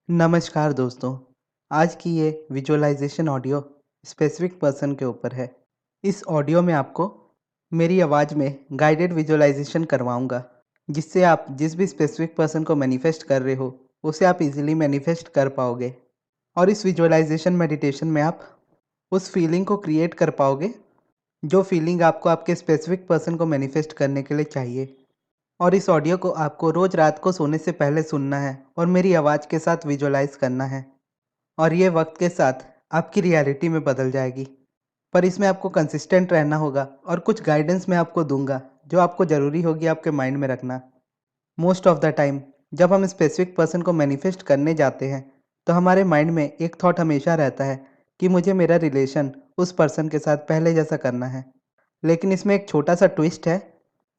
नमस्कार दोस्तों। आज की ये विजुअलाइजेशन ऑडियो स्पेसिफिक पर्सन के ऊपर है। इस ऑडियो में आपको मेरी आवाज़ में गाइडेड विजुअलाइजेशन करवाऊंगा, जिससे आप जिस भी स्पेसिफिक पर्सन को मैनिफेस्ट कर रहे हो उसे आप इजीली मैनिफेस्ट कर पाओगे। और इस विजुअलाइजेशन मेडिटेशन में आप उस फीलिंग को क्रिएट कर पाओगे जो फीलिंग आपको आपके स्पेसिफिक पर्सन को मैनिफेस्ट करने के लिए चाहिए। और इस ऑडियो को आपको रोज़ रात को सोने से पहले सुनना है और मेरी आवाज़ के साथ विजुअलाइज करना है, और ये वक्त के साथ आपकी रियलिटी में बदल जाएगी। पर इसमें आपको कंसिस्टेंट रहना होगा और कुछ गाइडेंस मैं आपको दूंगा जो आपको ज़रूरी होगी आपके माइंड में रखना। मोस्ट ऑफ द टाइम जब हम स्पेसिफिक पर्सन को मैनिफेस्ट करने जाते हैं तो हमारे माइंड में एक थॉट हमेशा रहता है कि मुझे मेरा रिलेशन उस पर्सन के साथ पहले जैसा करना है। लेकिन इसमें एक छोटा सा ट्विस्ट है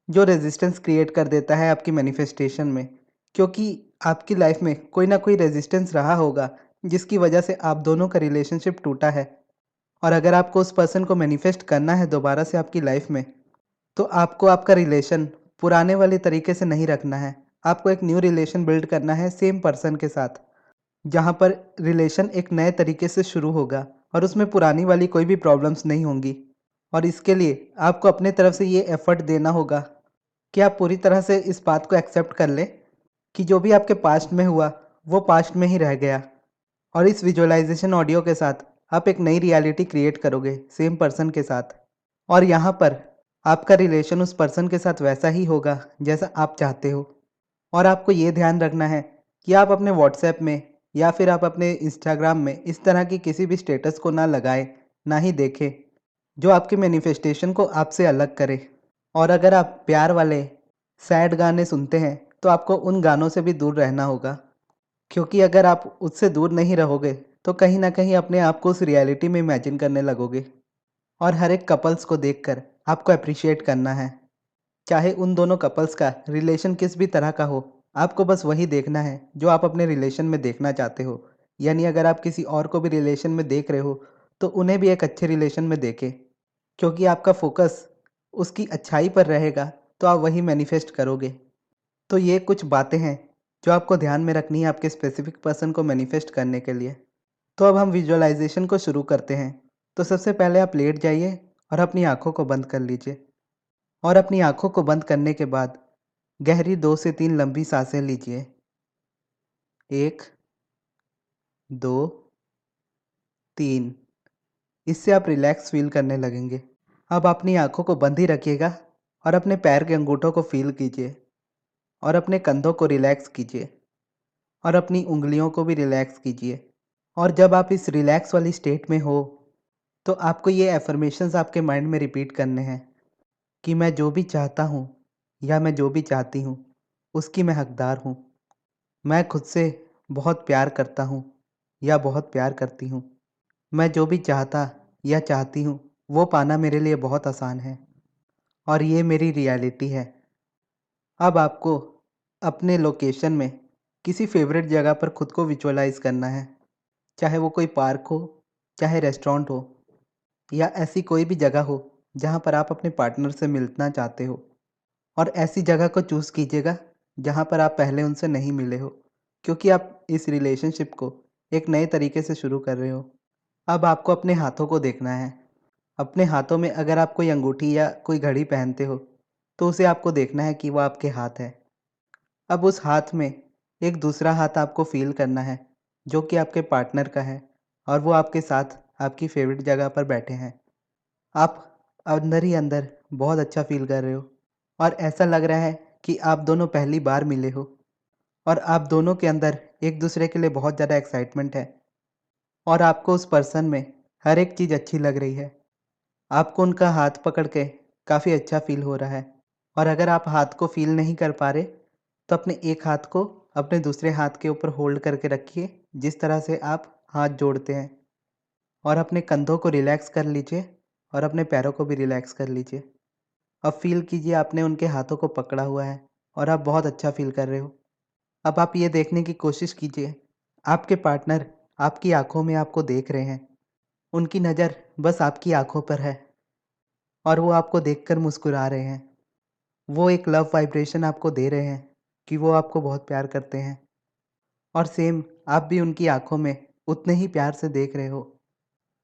जो रेजिस्टेंस क्रिएट कर देता है आपकी मैनिफेस्टेशन में, क्योंकि आपकी लाइफ में कोई ना कोई रेजिस्टेंस रहा होगा जिसकी वजह से आप दोनों का रिलेशनशिप टूटा है। और अगर आपको उस पर्सन को मैनिफेस्ट करना है दोबारा से आपकी लाइफ में, तो आपको आपका रिलेशन पुराने वाले तरीके से नहीं रखना है। आपको एक न्यू रिलेशन बिल्ड करना है सेम पर्सन के साथ, जहाँ पर रिलेशन एक नए तरीके से शुरू होगा और उसमें पुरानी वाली कोई भी प्रॉब्लम्स नहीं होंगी। और इसके लिए आपको अपने तरफ से ये एफर्ट देना होगा कि आप पूरी तरह से इस बात को एक्सेप्ट कर लें कि जो भी आपके पास्ट में हुआ वो पास्ट में ही रह गया। और इस विजुअलाइजेशन ऑडियो के साथ आप एक नई रियलिटी क्रिएट करोगे सेम पर्सन के साथ। और यहाँ पर आपका रिलेशन उस पर्सन के साथ वैसा ही होगा जैसा आप चाहते हो। और आपको ये ध्यान रखना है कि आप अपने व्हाट्सएप में या फिर आप अपने इंस्टाग्राम में इस तरह की किसी भी स्टेटस को ना लगाएं, ना ही देखें जो आपके मैनिफेस्टेशन को आपसे अलग करे। और अगर आप प्यार वाले सैड गाने सुनते हैं तो आपको उन गानों से भी दूर रहना होगा, क्योंकि अगर आप उससे दूर नहीं रहोगे तो कहीं ना कहीं अपने आप को उस रियलिटी में इमेजिन करने लगोगे। और हर एक कपल्स को देखकर आपको अप्रिशिएट करना है, चाहे उन दोनों कपल्स का रिलेशन किस भी तरह का हो। आपको बस वही देखना है जो आप अपने रिलेशन में देखना चाहते हो। यानी अगर आप किसी और को भी रिलेशन में देख रहे हो तो उन्हें भी एक अच्छे रिलेशन में देखें, क्योंकि आपका फोकस उसकी अच्छाई पर रहेगा तो आप वही मैनिफेस्ट करोगे। तो ये कुछ बातें हैं जो आपको ध्यान में रखनी है आपके स्पेसिफिक पर्सन को मैनिफेस्ट करने के लिए। तो अब हम विजुअलाइजेशन को शुरू करते हैं। तो सबसे पहले आप लेट जाइए और अपनी आंखों को बंद कर लीजिए। और अपनी आंखों को बंद करने के बाद गहरी 2 से 3 लंबी सांसें लीजिए। 1, 2, 3। इससे आप रिलैक्स फील करने लगेंगे। अब अपनी आंखों को बंद ही रखिएगा और अपने पैर के अंगूठों को फील कीजिए और अपने कंधों को रिलैक्स कीजिए और अपनी उंगलियों को भी रिलैक्स कीजिए। और जब आप इस रिलैक्स वाली स्टेट में हो तो आपको ये एफर्मेशंस आपके माइंड में रिपीट करने हैं कि मैं जो भी चाहता हूँ या मैं जो भी चाहती हूँ उसकी मैं हकदार हूँ। मैं खुद से बहुत प्यार करता हूँ या बहुत प्यार करती हूँ। मैं जो भी चाहता या चाहती हूँ वो पाना मेरे लिए बहुत आसान है और ये मेरी रियलिटी है। अब आपको अपने लोकेशन में किसी फेवरेट जगह पर खुद को विजुअलाइज करना है, चाहे वो कोई पार्क हो, चाहे रेस्टोरेंट हो, या ऐसी कोई भी जगह हो जहाँ पर आप अपने पार्टनर से मिलना चाहते हो। और ऐसी जगह को चूज़ कीजिएगा जहाँ पर आप पहले उनसे नहीं मिले हो, क्योंकि आप इस रिलेशनशिप को एक नए तरीके से शुरू कर रहे हो। अब आपको अपने हाथों को देखना है। अपने हाथों में अगर आप कोई अंगूठी या कोई घड़ी पहनते हो तो उसे आपको देखना है कि वो आपके हाथ है। अब उस हाथ में एक दूसरा हाथ आपको फील करना है जो कि आपके पार्टनर का है और वो आपके साथ आपकी फेवरेट जगह पर बैठे हैं। आप अंदर ही अंदर बहुत अच्छा फील कर रहे हो और ऐसा लग रहा है कि आप दोनों पहली बार मिले हो और आप दोनों के अंदर एक दूसरे के लिए बहुत ज़्यादा एक्साइटमेंट है और आपको उस पर्सन में हर एक चीज़ अच्छी लग रही है। आपको उनका हाथ पकड़ के काफ़ी अच्छा फील हो रहा है। और अगर आप हाथ को फील नहीं कर पा रहे तो अपने एक हाथ को अपने दूसरे हाथ के ऊपर होल्ड करके रखिए, जिस तरह से आप हाथ जोड़ते हैं। और अपने कंधों को रिलैक्स कर लीजिए और अपने पैरों को भी रिलैक्स कर लीजिए। अब फील कीजिए आपने उनके हाथों को पकड़ा हुआ है और आप बहुत अच्छा फील कर रहे हो। अब आप ये देखने की कोशिश कीजिए आपके पार्टनर आपकी आंखों में आपको देख रहे हैं। उनकी नज़र बस आपकी आंखों पर है और वो आपको देखकर मुस्कुरा रहे हैं। वो एक लव वाइब्रेशन आपको दे रहे हैं कि वो आपको बहुत प्यार करते हैं। और सेम आप भी उनकी आंखों में उतने ही प्यार से देख रहे हो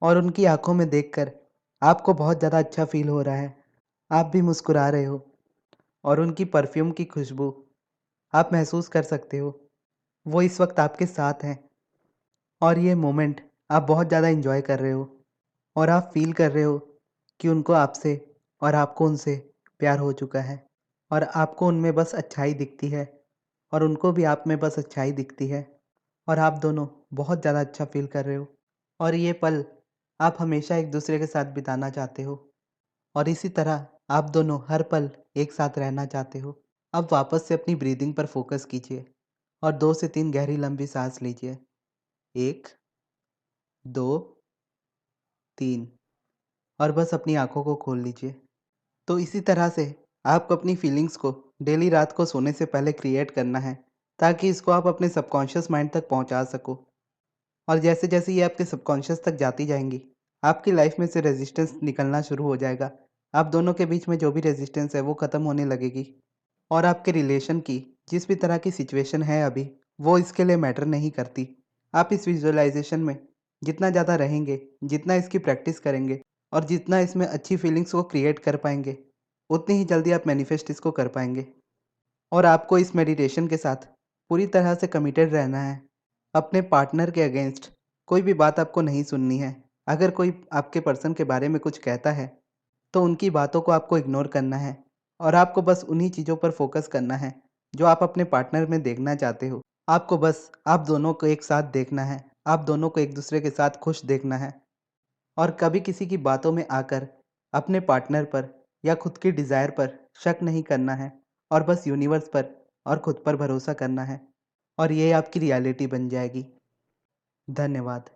और उनकी आंखों में देखकर आपको बहुत ज़्यादा अच्छा फील हो रहा है। आप भी मुस्कुरा रहे हो और उनकी परफ्यूम की खुशबू आप महसूस कर सकते हो। वो इस वक्त आपके साथ हैं और ये मोमेंट आप बहुत ज़्यादा इंजॉय कर रहे हो और आप फील कर रहे हो कि उनको आपसे और आपको उनसे प्यार हो चुका है और आपको उनमें बस अच्छाई दिखती है और उनको भी आप में बस अच्छाई दिखती है और आप दोनों बहुत ज़्यादा अच्छा फील कर रहे हो और ये पल आप हमेशा एक दूसरे के साथ बिताना चाहते हो और इसी तरह आप दोनों हर पल एक साथ रहना चाहते हो। अब वापस से अपनी ब्रीदिंग पर फोकस कीजिए और 2 से 3 गहरी लंबी सांस लीजिए। 1, 2, 3 और बस अपनी आंखों को खोल लीजिए। तो इसी तरह से आपको अपनी फीलिंग्स को डेली रात को सोने से पहले क्रिएट करना है ताकि इसको आप अपने सबकॉन्शियस माइंड तक पहुंचा सको और जैसे जैसे ये आपके सबकॉन्शियस तक जाती जाएंगी आपकी लाइफ में से रेजिस्टेंस निकलना शुरू हो जाएगा। आप दोनों के बीच में जो भी रेजिस्टेंस है वो ख़त्म होने लगेगी और आपके रिलेशन की जिस भी तरह की सिचुएशन है अभी वो इसके लिए मैटर नहीं करती। आप इस विजुअलाइजेशन में जितना ज़्यादा रहेंगे, जितना इसकी प्रैक्टिस करेंगे और जितना इसमें अच्छी फीलिंग्स को क्रिएट कर पाएंगे उतनी ही जल्दी आप मैनिफेस्ट इसको कर पाएंगे। और आपको इस मेडिटेशन के साथ पूरी तरह से कमिटेड रहना है। अपने पार्टनर के अगेंस्ट कोई भी बात आपको नहीं सुननी है। अगर कोई आपके पर्सन के बारे में कुछ कहता है तो उनकी बातों को आपको इग्नोर करना है और आपको बस उन्हीं चीज़ों पर फोकस करना है जो आप अपने पार्टनर में देखना चाहते हो। आपको बस आप दोनों को एक साथ देखना है, आप दोनों को एक दूसरे के साथ खुश देखना है और कभी किसी की बातों में आकर अपने पार्टनर पर या खुद की डिज़ायर पर शक नहीं करना है और बस यूनिवर्स पर और खुद पर भरोसा करना है और ये आपकी रियलिटी बन जाएगी। धन्यवाद।